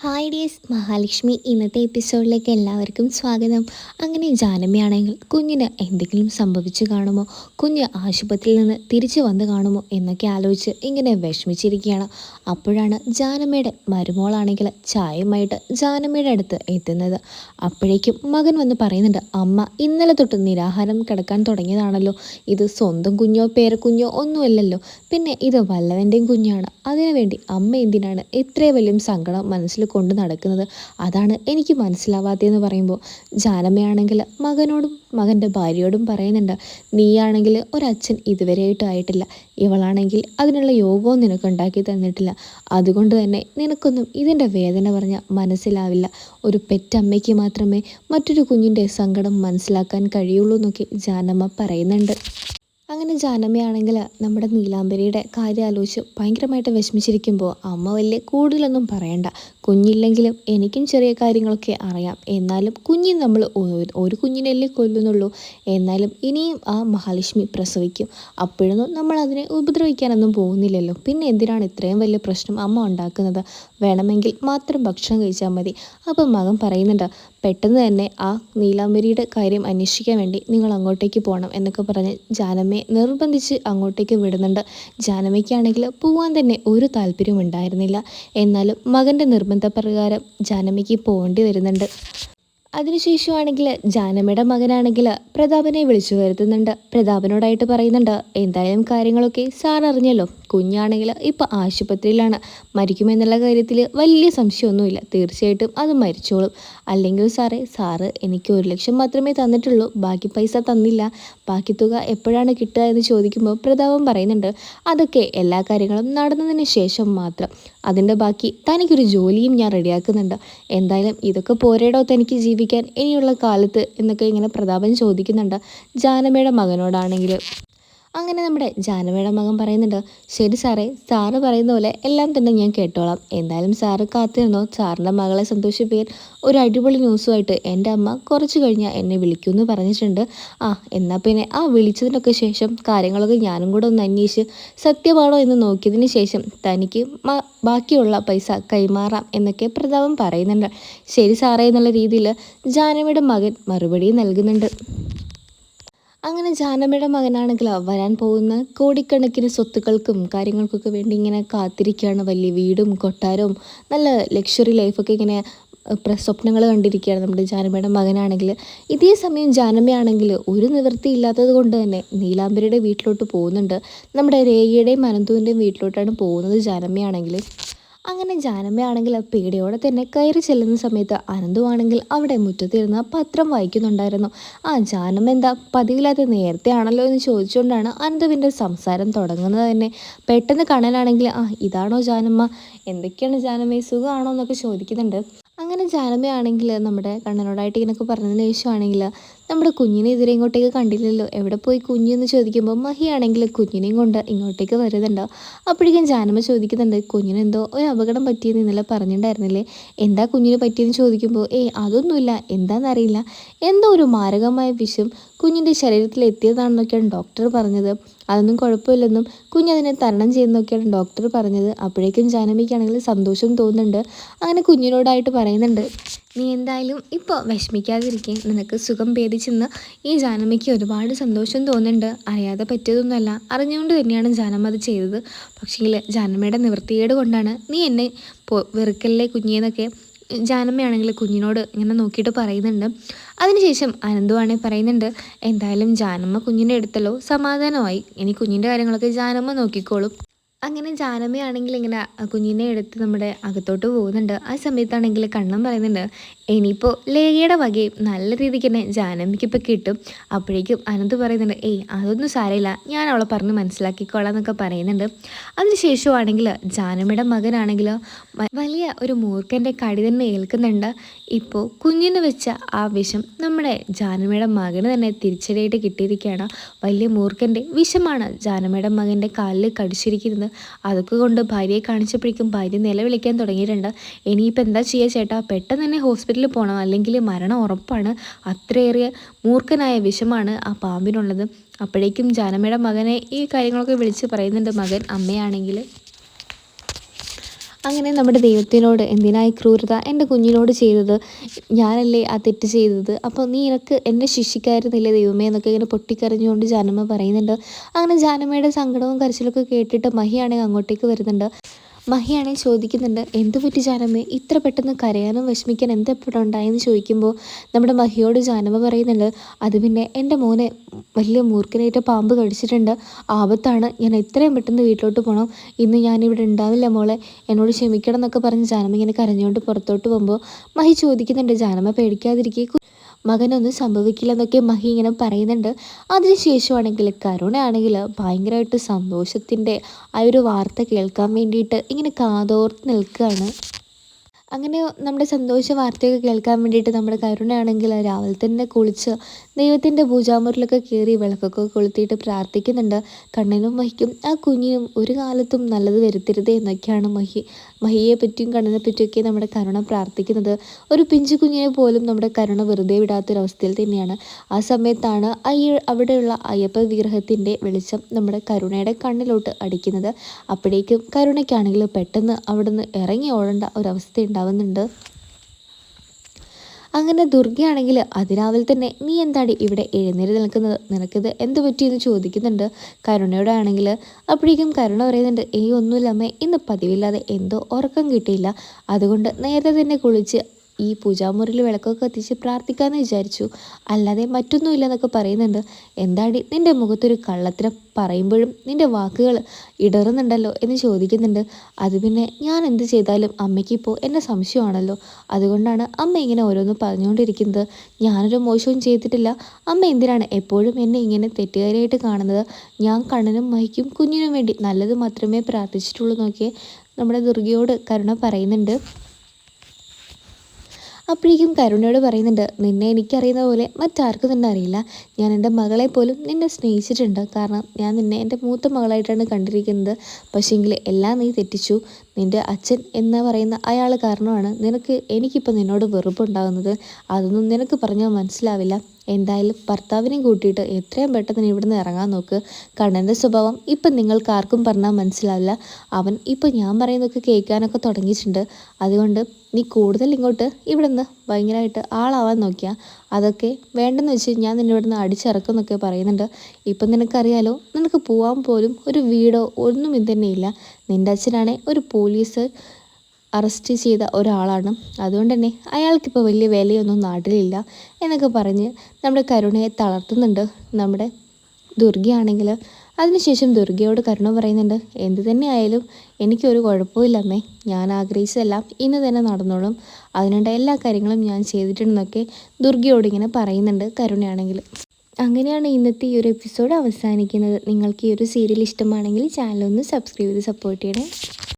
Hi dears, Mahalakshmi ഇന്നത്തെ എപ്പിസോഡിലേക്ക് എല്ലാവർക്കും സ്വാഗതം. അങ്ങനെ ജാനമ്മയാണെങ്കിൽ കുഞ്ഞിന് എന്തെങ്കിലും സംഭവിച്ചു കാണുമോ, കുഞ്ഞ് ആശുപത്രിയിൽ നിന്ന് തിരിച്ചു വന്ന് കാണുമോ എന്നൊക്കെ ആലോചിച്ച് ഇങ്ങനെ വിഷമിച്ചിരിക്കുകയാണ്. അപ്പോഴാണ് ജാനമ്മയുടെ മരുമോളാണെങ്കിൽ ചായയുമായിട്ട് ജാനമ്മയുടെ അടുത്ത് എത്തുന്നത്. അപ്പോഴേക്കും മകൻ വന്ന് പറയുന്നുണ്ട്, അമ്മ ഇന്നലെ തൊട്ട് നിരാഹാരം കിടക്കാൻ തുടങ്ങിയതാണല്ലോ, ഇത് സ്വന്തം കുഞ്ഞോ പേരക്കുഞ്ഞോ ഒന്നുമല്ലല്ലോ, പിന്നെ ഇത് വല്ലവൻ്റെയും കുഞ്ഞാണ്, അതിനുവേണ്ടി അമ്മ എന്തിനാണ് ഇത്രയും വലിയ സങ്കടം മനസ്സിൽ കൊണ്ട് നടക്കുന്നത്, അതാണ് എനിക്ക് മനസ്സിലാവാത്തതെന്ന് പറയുമ്പോൾ ജാനമ്മയാണെങ്കിൽ മകനോടും മകൻ്റെ ഭാര്യയോടും പറയുന്നുണ്ട്, നീയാണെങ്കിൽ ഒരച്ഛൻ ഇതുവരെയായിട്ടും ആയിട്ടില്ല, ഇവളാണെങ്കിൽ അതിനുള്ള യോഗവും നിനക്ക് ഉണ്ടാക്കി തന്നിട്ടില്ല, അതുകൊണ്ട് തന്നെ നിനക്കൊന്നും ഇതിൻ്റെ വേദന പറഞ്ഞാൽ മനസ്സിലാവില്ല, ഒരു പെറ്റമ്മയ്ക്ക് മാത്രമേ മറ്റൊരു കുഞ്ഞിൻ്റെ സങ്കടം മനസ്സിലാക്കാൻ കഴിയുള്ളൂ എന്നൊക്കെ ജാനമ്മ പറയുന്നുണ്ട്. അങ്ങനെ ജാനമ്മയാണെങ്കിൽ നമ്മുടെ നീലാംബരിയുടെ കാര്യം ആലോചിച്ച് ഭയങ്കരമായിട്ട് വിഷമിച്ചിരിക്കുമ്പോൾ അമ്മ വലിയ കൂടുതലൊന്നും പറയണ്ട, കുഞ്ഞില്ലെങ്കിലും എനിക്കും ചെറിയ കാര്യങ്ങളൊക്കെ അറിയാം, എന്നാലും കുഞ്ഞിന് നമ്മൾ ഒരു കുഞ്ഞിനല്ലേ കൊല്ലുന്നുള്ളൂ, എന്നാലും ഇനിയും ആ മഹാലക്ഷ്മി പ്രസവിക്കും, അപ്പോഴൊന്നും നമ്മൾ അതിനെ ഉപദ്രവിക്കാനൊന്നും പോകുന്നില്ലല്ലോ, പിന്നെ എന്തിനാണ് ഇത്രയും വലിയ പ്രശ്നം അമ്മ ഉണ്ടാക്കുന്നത്, വേണമെങ്കിൽ മാത്രം ഭക്ഷണം കഴിച്ചാൽ മതി. അപ്പം മകൻ പറയുന്നുണ്ട്, പെട്ടെന്ന് തന്നെ ആ നീലാംബരിയുടെ കാര്യം അന്വേഷിക്കാൻ വേണ്ടി നിങ്ങൾ അങ്ങോട്ടേക്ക് പോകണം എന്നൊക്കെ പറഞ്ഞ് ജാനമ്മയെ നിർബന്ധിച്ച് അങ്ങോട്ടേക്ക് വിടുന്നുണ്ട്. ജാനമ്മയ്ക്കാണെങ്കിൽ പോകാൻ തന്നെ ഒരു താല്പര്യവും ഉണ്ടായിരുന്നില്ല, എന്നാലും മകൻ്റെ നിർബന്ധപ്രകാരം ജാനമ്മയ്ക്ക് പോകേണ്ടി വരുന്നുണ്ട്. അതിനുശേഷമാണെങ്കിൽ ജാനമ്മയുടെ മകനാണെങ്കിൽ പ്രതാപനെ വിളിച്ചു വരുത്തുന്നുണ്ട്. പ്രതാപനോടായിട്ട് പറയുന്നുണ്ട്, എന്തായാലും കാര്യങ്ങളൊക്കെ സാർ അറിഞ്ഞല്ലോ, കുഞ്ഞാണെങ്കിൽ ഇപ്പോൾ ആശുപത്രിയിലാണ്, മരിക്കുമെന്നുള്ള കാര്യത്തിൽ വലിയ സംശയമൊന്നുമില്ല, തീർച്ചയായിട്ടും അത് മരിച്ചോളും, അല്ലെങ്കിൽ സാറ് എനിക്ക് 1,00,000 മാത്രമേ തന്നിട്ടുള്ളൂ, ബാക്കി പൈസ തന്നില്ല, ബാക്കി തുക എപ്പോഴാണ് കിട്ടുക എന്ന് ചോദിക്കുമ്പോൾ പ്രതാപൻ പറയുന്നുണ്ട്, അതൊക്കെ എല്ലാ കാര്യങ്ങളും നടന്നതിന് ശേഷം മാത്രം, അതിൻ്റെ ബാക്കി തനിക്കൊരു ജോലിയും ഞാൻ റെഡിയാക്കുന്നുണ്ട്, എന്തായാലും ഇതൊക്കെ പോരേടോ തനിക്ക് ജീവിക്കാൻ ഇനിയുള്ള കാലത്ത് എന്നൊക്കെ ഇങ്ങനെ പ്രതാപൻ ചോദിക്കുന്നുണ്ട് ജാനമ്മയുടെ മകനോടാണെങ്കിൽ. അങ്ങനെ നമ്മുടെ ജാനമ്മയുടെ മകൻ പറയുന്നുണ്ട്, ശരി സാറ് പറയുന്ന പോലെ എല്ലാം തന്നെ ഞാൻ കേട്ടോളാം, എന്തായാലും സാറ് കാത്തിരുന്നോ, സാറിൻ്റെ മകളെ സന്തോഷിപ്പിക്കാൻ ഒരു അടിപൊളി ന്യൂസുമായിട്ട് എൻ്റെ അമ്മ കുറച്ച് കഴിഞ്ഞാൽ എന്നെ വിളിക്കുമെന്ന് പറഞ്ഞിട്ടുണ്ട്. എന്നാൽ പിന്നെ ആ വിളിച്ചതിനൊക്കെ ശേഷം കാര്യങ്ങളൊക്കെ ഞാനും കൂടെ ഒന്ന് അന്വേഷിച്ച് സത്യമാണോ എന്ന് നോക്കിയതിന് ശേഷം തനിക്ക് ബാക്കിയുള്ള പൈസ കൈമാറാം എന്നൊക്കെ പ്രതാപൻ പറയുന്നുണ്ട്. ശരി സാറേ എന്നുള്ള രീതിയിൽ ജാനമ്മയുടെ മകൻ മറുപടി നൽകുന്നുണ്ട്. അങ്ങനെ ജാനമ്മയുടെ മകനാണെങ്കിൽ വരാൻ പോകുന്ന കോടിക്കണക്കിന് സ്വത്തുക്കൾക്കും കാര്യങ്ങൾക്കൊക്കെ വേണ്ടി ഇങ്ങനെ കാത്തിരിക്കുകയാണ്, വലിയ വീടും കൊട്ടാരവും നല്ല ലക്ഷറി ലൈഫൊക്കെ ഇങ്ങനെ സ്വപ്നങ്ങൾ കണ്ടിരിക്കുകയാണ് നമ്മുടെ ജാനമ്മയുടെ മകനാണെങ്കിൽ. ഇതേ സമയം ജാനമ്മയാണെങ്കിൽ ഒരു നിവൃത്തി ഇല്ലാത്തത് കൊണ്ട് തന്നെ നീലാംബരിയുടെ വീട്ടിലോട്ട് പോകുന്നുണ്ട്. നമ്മുടെ രേഖയുടെയും അനന്തുവിൻ്റെയും വീട്ടിലോട്ടാണ് പോകുന്നത് ജാനമ്മയാണെങ്കിൽ. അങ്ങനെ ജാനമ്മയാണെങ്കിൽ പേടിയോടെ തന്നെ കയറി ചെല്ലുന്ന സമയത്ത് അനന്തുവാണെങ്കിൽ അവിടെ മുറ്റത്തിരുന്ന് പത്രം വായിക്കുന്നുണ്ടായിരുന്നു. ജാനമ്മ എന്താ പതിവില്ലാത്ത നേരത്തെ ആണല്ലോ എന്ന് ചോദിച്ചുകൊണ്ടാണ് അനന്തുവിൻ്റെ സംസാരം തുടങ്ങുന്നത് തന്നെ. പെട്ടെന്ന് കണ്ണനാണെങ്കിൽ ഇതാണോ ജാനമ്മ, എന്തൊക്കെയാണ് ജാനമ്മ, സുഖമാണോ എന്നൊക്കെ ചോദിക്കുന്നുണ്ട്. അങ്ങനെ ജാനമ്മയാണെങ്കിൽ നമ്മുടെ കണ്ണനോടായിട്ട് ഇങ്ങനെയൊക്കെ പറഞ്ഞതിന് ശേഷമാണെങ്കിൽ നമ്മുടെ കുഞ്ഞിനെ ഇതുവരെ ഇങ്ങോട്ടേക്ക് കണ്ടില്ലല്ലോ, എവിടെ പോയി കുഞ്ഞെന്ന് ചോദിക്കുമ്പോൾ മഹിയാണെങ്കിൽ കുഞ്ഞിനെയും കൊണ്ട് ഇങ്ങോട്ടേക്ക് വരുന്നുണ്ട്. അപ്പോഴേക്കും ജാനമ്മ ചോദിക്കുന്നുണ്ട്, കുഞ്ഞിനെന്തോ ഒരു അപകടം പറ്റിയെന്ന് ഇന്നലെ പറഞ്ഞിട്ടുണ്ടായിരുന്നില്ലേ, എന്താ കുഞ്ഞിന് പറ്റിയെന്ന് ചോദിക്കുമ്പോൾ അതൊന്നുമില്ല, എന്താണെന്നറിയില്ല, എന്തോ ഒരു മാരകമായ വിഷം കുഞ്ഞിൻ്റെ ശരീരത്തിൽ എത്തിയതാണെന്നൊക്കെയാണ് ഡോക്ടർ പറഞ്ഞത്, അതൊന്നും കുഴപ്പമില്ലെന്നും കുഞ്ഞതിനെ തരണം ചെയ്യുന്നൊക്കെയാണ് ഡോക്ടർ പറഞ്ഞത്. അപ്പോഴേക്കും ജാനമ്മയ്ക്കാണെങ്കിൽ സന്തോഷം തോന്നുന്നുണ്ട്. അങ്ങനെ കുഞ്ഞിനോടായിട്ട് പറയുന്നുണ്ട്, നീ എന്തായാലും ഇപ്പോൾ വിഷമിക്കാതിരിക്കും, നിനക്ക് സുഖം ഭേദിച്ചെന്ന് ഈ ജാനമ്മയ്ക്ക് ഒരുപാട് സന്തോഷം തോന്നുന്നുണ്ട്, അറിയാതെ പറ്റിയതൊന്നുമല്ല, അറിഞ്ഞുകൊണ്ട് തന്നെയാണ് ജാനമ്മ അത് ചെയ്തത്, പക്ഷേ ജാനമ്മയുടെ നിവൃത്തികേട് കൊണ്ടാണ്, നീ എന്നെ വെറുക്കല്ലേ കുഞ്ഞേന്നൊക്കെ ജാനമ്മയാണെങ്കിൽ കുഞ്ഞിനോട് ഇങ്ങനെ നോക്കിയിട്ട് പറയുന്നുണ്ട്. അതിനുശേഷം അനന്തുവാണെങ്കിൽ പറയുന്നുണ്ട്, എന്തായാലും ജാനമ്മ കുഞ്ഞിൻ്റെ അടുത്തല്ലോ, സമാധാനമായി, ഇനി കുഞ്ഞിൻ്റെ കാര്യങ്ങളൊക്കെ ജാനമ്മ നോക്കിക്കോളും. അങ്ങനെ ജാനമ്മയാണെങ്കിൽ ഇങ്ങനെ കുഞ്ഞിനെ എടുത്ത് നമ്മുടെ അകത്തോട്ട് പോകുന്നുണ്ട്. ആ സമയത്താണെങ്കിൽ കണ്ണൻ പറയുന്നുണ്ട്, ഇനിയിപ്പോൾ ലേഖയുടെ വകയും നല്ല രീതിക്ക് തന്നെ ജാനമ്മയ്ക്ക് ഇപ്പോൾ കിട്ടും. അപ്പോഴേക്കും അനന്ത് പറയുന്നുണ്ട്, അതൊന്നും സാരമില്ല, ഞാൻ അവളെ പറഞ്ഞ് മനസ്സിലാക്കിക്കോളാം എന്നൊക്കെ പറയുന്നുണ്ട്. അതിനുശേഷമാണെങ്കിൽ ജാനമ്മയുടെ മകനാണെങ്കിൽ വലിയ ഒരു മൂർഖൻ്റെ കടി തന്നെ ഏൽക്കുന്നുണ്ട്. ഇപ്പോൾ കുഞ്ഞിന് വെച്ച ആ വിഷം നമ്മുടെ ജാനമ്മയുടെ മകന് തന്നെ തിരിച്ചടിയായിട്ട് കിട്ടിയിരിക്കുകയാണ്. വലിയ മൂർഖൻ്റെ വിഷമാണ് ജാനമ്മയുടെ മകൻ്റെ കാലിൽ കടിച്ചിരിക്കുന്നത്. അതൊക്കെ കൊണ്ട് ഭാര്യയെ കാണിച്ചപ്പോഴേക്കും ഭാര്യ നിലവിളിക്കാൻ തുടങ്ങിയിട്ടുണ്ട്. ഇനിയിപ്പോൾ എന്താ ചെയ്യുക ചേട്ടാ, പെട്ടെന്ന് തന്നെ ഹോസ്പിറ്റലിൽ പോകണം, അല്ലെങ്കിൽ മരണം ഉറപ്പാണ്, അത്രയേറെ മൂർഖനായ വിഷമാണ് ആ പാമ്പിനുള്ളത്. അപ്പോഴേക്കും ജാനമ്മയുടെ മകനെ ഈ കാര്യങ്ങളൊക്കെ വിളിച്ച് പറയുന്നുണ്ട് മകൻ. അമ്മയാണെങ്കിൽ അങ്ങനെ നമ്മുടെ ദൈവത്തിനോട് എന്തിനായി ക്രൂരത എൻ്റെ കുഞ്ഞിനോട് ചെയ്തത്, ഞാനല്ലേ ആ തെറ്റ് ചെയ്തത്, അപ്പോൾ നീ എനിക്ക് എന്നെ ശിക്ഷിക്കായിരുന്നില്ലേ ദൈവമേ എന്നൊക്കെ ഇങ്ങനെ പൊട്ടിക്കരഞ്ഞുകൊണ്ട് ജാനമ്മ പറയുന്നുണ്ട്. അങ്ങനെ ജാനമ്മയുടെ സങ്കടവും കരച്ചിലൊക്കെ കേട്ടിട്ട് മഹിയാണെങ്കിൽ അങ്ങോട്ടേക്ക് വരുന്നുണ്ട്. മഹിയാണെങ്കിൽ ചോദിക്കുന്നുണ്ട്, എന്തു പറ്റി ജാനമ്മേ ഇത്ര പെട്ടെന്ന് കരയാനും വിഷമിക്കാൻ എന്തെപ്പോഴും ഉണ്ടായെന്ന് ചോദിക്കുമ്പോൾ നമ്മുടെ മഹിയോട് ജാനമ്മ പറയുന്നുണ്ട്, അത് പിന്നെ എൻ്റെ മോനെ വലിയ മൂർഖനേറ്റ പാമ്പ് കടിച്ചിട്ടുണ്ട്, ആപത്താണ്, ഞാൻ എത്രയും പെട്ടെന്ന് വീട്ടിലോട്ട് പോകണം, ഇന്ന് ഞാനിവിടെ ഉണ്ടാവില്ല മോളെ, എന്നോട് ക്ഷമിക്കണം എന്നൊക്കെ പറഞ്ഞ് ജാനമ്മ ഇങ്ങനെ കരഞ്ഞുകൊണ്ട് പുറത്തോട്ട് പോകുമ്പോൾ മഹി ചോദിക്കുന്നുണ്ട്, ജാനമ്മ പേടിക്കാതിരിക്കുക, മകനൊന്നും സംഭവിക്കില്ല എന്നൊക്കെ മഹി ഇങ്ങനെ പറയുന്നുണ്ട്. അതിനുശേഷമാണെങ്കിൽ കരുണയാണെങ്കിൽ ഭയങ്കരമായിട്ട് സന്തോഷത്തിൻ്റെ ആ ഒരു വാർത്ത കേൾക്കാൻ വേണ്ടിയിട്ട് ഇങ്ങനെ കാതോർത്ത് നിൽക്കുകയാണ്. അങ്ങനെ നമ്മുടെ സന്തോഷ വാർത്തയൊക്കെ കേൾക്കാൻ വേണ്ടിയിട്ട് നമ്മുടെ കരുണയാണെങ്കിൽ രാവിലെ തന്നെ കുളിച്ച് ദൈവത്തിൻ്റെ പൂജാമുറിലൊക്കെ കയറി വിളക്കൊക്കെ കൊളുത്തിയിട്ട് പ്രാർത്ഥിക്കുന്നുണ്ട്. കണ്ണനും മഹിക്കും ആ കുഞ്ഞിനും ഒരു കാലത്തും നല്ലത് വരുത്തരുതേ എന്നൊക്കെയാണ് മഹിയെ പറ്റിയും കണ്ണനെ പറ്റിയൊക്കെ നമ്മുടെ കരുണ പ്രാർത്ഥിക്കുന്നത്. ഒരു പിഞ്ചു കുഞ്ഞിനെ പോലും നമ്മുടെ കരുണ വെറുതെ വിടാത്തൊരവസ്ഥയിൽ തന്നെയാണ്. ആ സമയത്താണ് അവിടെയുള്ള അയ്യപ്പ വിഗ്രഹത്തിൻ്റെ വെളിച്ചം നമ്മുടെ കരുണയുടെ കണ്ണിലോട്ട് അടിക്കുന്നത്. അപ്പോഴേക്കും കരുണയ്ക്കാണെങ്കിൽ പെട്ടെന്ന് അവിടുന്ന് ഇറങ്ങി ഓടേണ്ട ഒരവസ്ഥ ഉണ്ടാവുന്നുണ്ട്. അങ്ങനെ ദുർഗയാണെങ്കിൽ അതിരാവിലെ തന്നെ, നീ എന്താടി ഇവിടെ എഴുന്നേറ്റ് നിൽക്കുന്നത്, നിനക്കിത് എന്ത് പറ്റിയെന്ന് ചോദിക്കുന്നുണ്ട് കരുണയോടെ ആണെങ്കിൽ. അപ്പോഴേക്കും കരുണ പറയുന്നുണ്ട്, ഒന്നുമില്ല അമ്മേ, ഇന്ന് പതിവില്ലാതെ എന്തോ ഉറക്കം കിട്ടിയില്ല, അതുകൊണ്ട് നേരത്തെ തന്നെ കുളിച്ച് ഈ പൂജാമുറിയിൽ വിളക്കൊക്കെ കത്തിച്ച് പ്രാർത്ഥിക്കാമെന്ന് വിചാരിച്ചു, അല്ലാതെ മറ്റൊന്നുമില്ല എന്നൊക്കെ പറയുന്നുണ്ട്. എന്താടി നിൻ്റെ മുഖത്തൊരു കള്ളത്തരം, പറയുമ്പോഴും നിൻ്റെ വാക്കുകൾ ഇടറുന്നുണ്ടല്ലോ എന്ന് ചോദിക്കുന്നുണ്ട്. അത് പിന്നെ ഞാൻ എന്ത് ചെയ്താലും അമ്മയ്ക്കിപ്പോൾ എന്നെ സംശയമാണല്ലോ, അതുകൊണ്ടാണ് അമ്മ ഇങ്ങനെ ഓരോന്ന് പറഞ്ഞുകൊണ്ടിരിക്കുന്നത്. ഞാനൊരു മോശവും ചെയ്തിട്ടില്ല, അമ്മ എന്തിനാണ് എപ്പോഴും എന്നെ ഇങ്ങനെ തെറ്റുകാരിയായിട്ട് കാണുന്നത്, ഞാൻ കണ്ണനും മഹിക്കും കുഞ്ഞിനും വേണ്ടി നല്ലത് മാത്രമേ പ്രാർത്ഥിച്ചിട്ടുള്ളൂ എന്നൊക്കെ നമ്മുടെ ദുർഗയോട് കരുണ പറയുന്നുണ്ട്. അപ്പോഴേക്കും കരുണയോട് പറയുന്നുണ്ട്, നിന്നെ എനിക്കറിയുന്ന പോലെ മറ്റാർക്കും തന്നെ അറിയില്ല, ഞാൻ എൻ്റെ മകളെ പോലും നിന്നെ സ്നേഹിച്ചിട്ടുണ്ട്, കാരണം ഞാൻ നിന്നെ എൻ്റെ മൂത്ത മകളായിട്ടാണ് കണ്ടിരിക്കുന്നത്, പക്ഷേങ്കിൽ എല്ലാം നീ തെറ്റിച്ചു, നിൻ്റെ അച്ഛൻ എന്ന് പറയുന്ന അയാൾ കാരണമാണ് എനിക്കിപ്പോൾ നിന്നോട് വെറുപ്പുണ്ടാകുന്നത്, അതൊന്നും നിനക്ക് പറഞ്ഞാൽ മനസ്സിലാവില്ല, എന്തായാലും ഭർത്താവിനെയും കൂട്ടിയിട്ട് എത്രയും പെട്ടെന്ന് ഇവിടുന്ന് ഇറങ്ങാൻ നോക്ക്, കണ്ണൻ്റെ സ്വഭാവം ഇപ്പം നിങ്ങൾക്ക് ആർക്കും പറഞ്ഞാൽ മനസ്സിലാവില്ല, അവൻ ഇപ്പോൾ ഞാൻ പറയുന്നതൊക്കെ കേൾക്കാനൊക്കെ തുടങ്ങിയിട്ടുണ്ട്, അതുകൊണ്ട് നീ കൂടുതൽ ഇങ്ങോട്ട് ഇവിടെ നിന്ന് ഭയങ്കരമായിട്ട് ആളാവാൻ നോക്കിയാൽ അതൊക്കെ വേണ്ടെന്ന് വെച്ച് ഞാൻ നിന്നെ ഇവിടെ നിന്ന് അടിച്ചിറക്കുമെന്നൊക്കെ പറയുന്നുണ്ട്. ഇപ്പം നിനക്കറിയാലോ, നിനക്ക് പോകാൻ പോലും ഒരു വീടോ ഒന്നും ഇത് തന്നെയില്ല, നിൻ്റെ അച്ഛനാണെ ഒരു പോലീസ് അറസ്റ്റ് ചെയ്ത ഒരാളാണ്, അതുകൊണ്ട് തന്നെ അയാൾക്കിപ്പോൾ വലിയ വിലയൊന്നും നാട്ടിലില്ല എന്നൊക്കെ പറഞ്ഞ് നമ്മുടെ കരുണയെ തളർത്തുന്നുണ്ട് നമ്മുടെ ദുർഗയാണെങ്കിൽ. അതിനുശേഷം ദുർഗയോട് കരുണ പറയുന്നുണ്ട്, എന്ത് തന്നെ ആയാലും എനിക്കൊരു കുഴപ്പമില്ല അമ്മേ, ഞാൻ ആഗ്രഹിച്ചതെല്ലാം ഇന്ന് തന്നെ നടന്നോളും, അതിനുള്ള എല്ലാ കാര്യങ്ങളും ഞാൻ ചെയ്തിട്ടുണ്ടെന്നൊക്കെ ദുർഗയോട് ഇങ്ങനെ പറയുന്നുണ്ട് കരുണയാണെങ്കിൽ. അങ്ങനെയാണ് ഇന്നത്തെ ഈ ഒരു എപ്പിസോഡ് അവസാനിക്കുന്നത്. നിങ്ങൾക്ക് ഈ ഒരു സീരിയൽ ഇഷ്ടമാണെങ്കിൽ ചാനലൊന്ന് സബ്സ്ക്രൈബ് ചെയ്ത് സപ്പോർട്ട് ചെയ്യണേ.